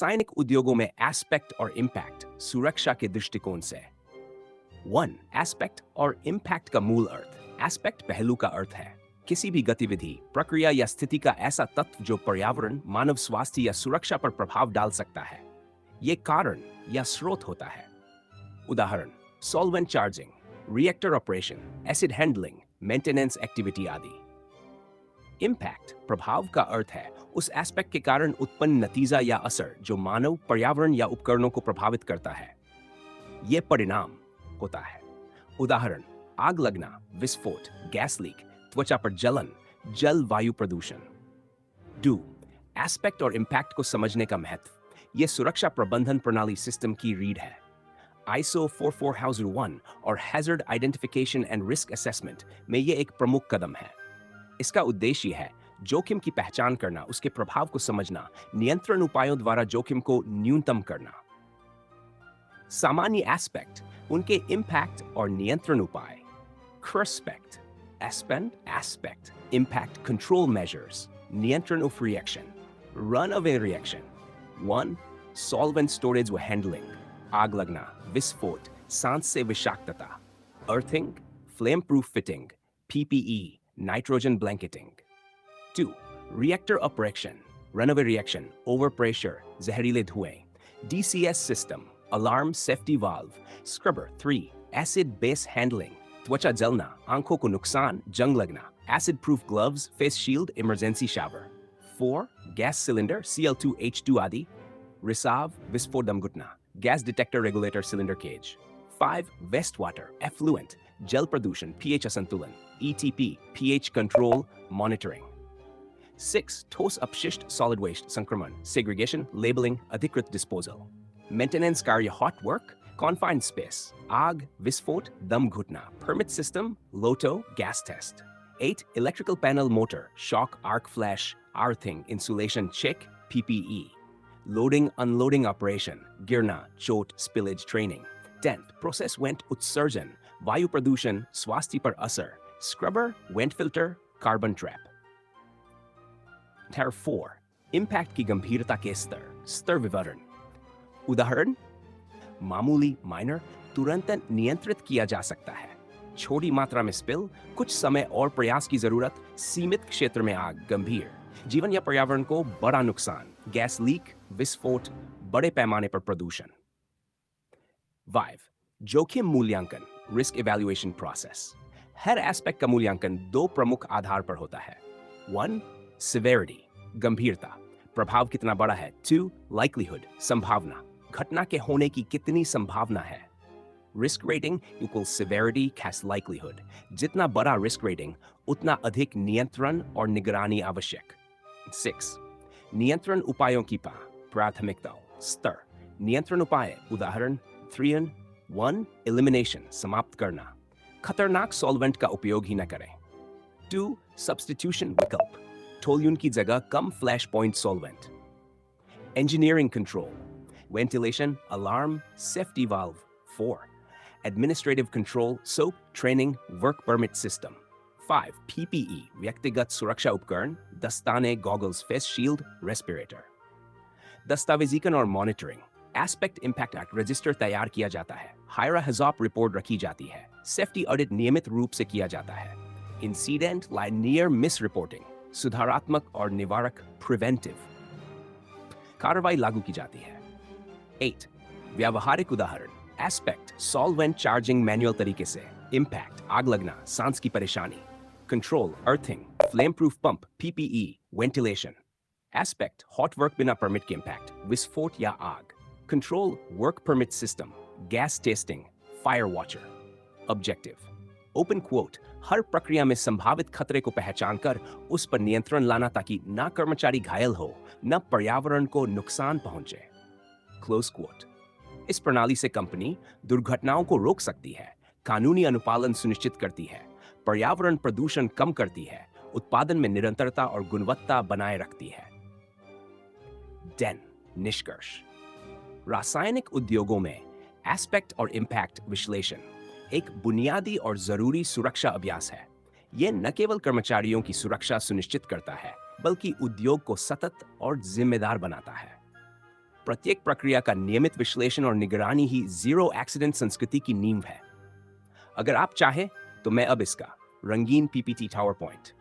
रासायनिक उद्योगों में एस्पेक्ट और इम्पैक्ट सुरक्षा के दृष्टिकोण से। 1. एस्पेक्ट और इम्पैक्ट का मूल अर्थ। एस्पेक्ट पहलू का अर्थ है किसी भी गतिविधि, प्रक्रिया या स्थिति का ऐसा तत्व जो पर्यावरण, मानव स्वास्थ्य या सुरक्षा पर प्रभाव डाल सकता है। ये कारण या स्रोत होता है। उदाहरण: solvent charging, reactor operation, acid handling, maintenance activity आदि। इम्पैक्ट प्रभाव का अर्थ है उस एस्पेक्ट के कारण उत्पन्न नतीजा या असर जो मानव, पर्यावरण या उपकरणों को प्रभावित करता है। यह परिणाम होता है। उदाहरण: आग लगना, विस्फोट, गैस लीक, त्वचा पर जलन, जल वायु प्रदूषण। डू एस्पेक्ट और इम्पैक्ट को समझने का महत्व। यह सुरक्षा प्रबंधन प्रणाली सिस्टम की रीढ़ है। ISO 44001 और hazard identification and risk assessment में यह एक प्रमुख कदम है। इसका उद्देश्य है जोखिम की पहचान करना, उसके प्रभाव को समझना, नियंत्रण उपायों द्वारा जोखिम को न्यूनतम करना। सामान्य एस्पेक्ट, उनके इम्पैक्ट और नियंत्रण उपाय। Crispect, aspect, impact control measures, नियंत्रण of reaction, runaway reaction. 1. Solvent storage व handling, आग लगना, विस्फोट, सांस से विषाक्तता। Earthing, flame proof fitting, PPE, nitrogen blanketing. 2. Reactor operation, runaway reaction, overpressure, जहरीले धुएं। DCS system, alarm safety valve, scrubber. 3. Acid base handling, त्वचा जलना, आंखों को नुकसान, जंग लगना। Acid proof gloves, face shield, emergency shower. 4. Gas cylinder, CL2H2 आदि, रिसाव, विस्फोट दम घुटना। Gas detector regulator cylinder cage. 5. Wastewater, effluent, जल प्रदूषण, pH असंतुलन। ETP, pH control, monitoring. 6. ठोस अपशिष्ट, solid waste, संक्रमण, segregation, labeling, अधिकृत disposal. Maintenance कार्य, hot work, confined space, आग, विस्फोट, दम घुटना, permit system, LOTO, gas test. 8. Electrical panel motor, shock, arc flash, earthing, insulation check, PPE. Loading, unloading operation, गिरना, चोट, spillage training. 10th. Process vent उत्सर्जन, वायु प्रदूषण, स्वास्थ्य पर असर, scrubber, vent filter, carbon trap. Tier 4. Impact की गंभीरता के स्तर विवरण। उदाहरण: मामूली माइनर, तुरंत नियंत्रित किया जा सकता है। छोटी मात्रा में स्पिल, कुछ समय और प्रयास की जरूरत। सीमित क्षेत्र में आग, गंभीर, जीवन या पर्यावरण को बड़ा नुकसान। गैस लीक, विस्फोट, बड़े पैमाने पर प्रदूषण। 5. जोखिम मूल्यांकन, रिस्क इवैल्यूएशन प्रोसेस। हर एस्पेक्ट का मूल्यांकन 2 प्रमुख आधार पर होता है। 1. सिवेरिटी, गंभीरता, प्रभाव कितना बड़ा है। 2. लाइक्लीहुड, संभावना, घटना के होने की कितनी संभावना है। रिस्क रेटिंग इक्वल सिवेरिटी कैस लाइक्लीहुड। जितना बड़ा रिस्क रेटिंग, उतना अधिक नियंत्रण और निगरानी आवश्यक। 6. नियंत्रण उपायों की प्राथमिकता स्तर। नियंत्रण उपाय, उदाहरण: 3. 1. एलिमिनेशन, समाप्त करना, खतरनाक सॉल्वेंट का उपयोग ही न करें। 2. सब्स्टिट्यूशन, विकल्प, टोल्यून की जगह कम flash point solvent. Engineering control, ventilation, alarm, safety valve. 4. Administrative control, SOAP, training, work permit system. 5. PPE, व्यक्तिगत सुरक्षा उपकरण, दस्ताने, goggles, face shield, respirator. दस्तावेजीकरण और monitoring. Aspect impact act register तैयार किया जाता है। हायरा हजाप रिपोर्ट रखी जाती है। सेफ्टी ऑडिट नियमित रूप से किया जाता है। इंसिडेंट लाइनियर मिस रिपोर्टिंग, सुधारात्मक और निवारक, प्रिवेंटिव कार्रवाई लागू की जाती है। 8. व्यावहारिक उदाहरण, एस्पेक्ट, सॉल्वेंट चार्जिंग मैनुअल तरीके से। इम्पैक्ट, आग लगना, सांस की परेशानी। Control, earthing, flame proof pump, PPE, ventilation. Aspect, hot work बिना परमिट के इम्पैक्ट, विस्फोट या आग। Control, work permit system, gas testing, fire watcher. Objective, open quote, हर प्रक्रिया में संभावित खतरे को पहचान कर उस पर नियंत्रण लाना ताकि न कर्मचारी घायल हो, न पर्यावरण को नुकसान पहुंचे। Close quote. इस प्रणाली से कंपनी दुर्घटनाओं को रोक सकती है, कानूनी अनुपालन सुनिश्चित करती है, पर्यावरण प्रदूषण कम करती है, उत्पादन में निरंतरता और गुणवत्ता बनाए रखती है। 10. निष्कर्ष, रासायनिक उद्योगों में एस्पेक्ट और इम्पैक्ट विश्लेषण एक बुनियादी और जरूरी सुरक्षा अभ्यास है। यह न केवल कर्मचारियों की सुरक्षा सुनिश्चित करता है, बल्कि उद्योग को सतत और जिम्मेदार बनाता है। प्रत्येक प्रक्रिया का नियमित विश्लेषण और निगरानी ही जीरो एक्सीडेंट संस्कृति की नींव है। अगर आप चाहें तो मैं अब इसका रंगीन पीपीटी टावर पॉइंट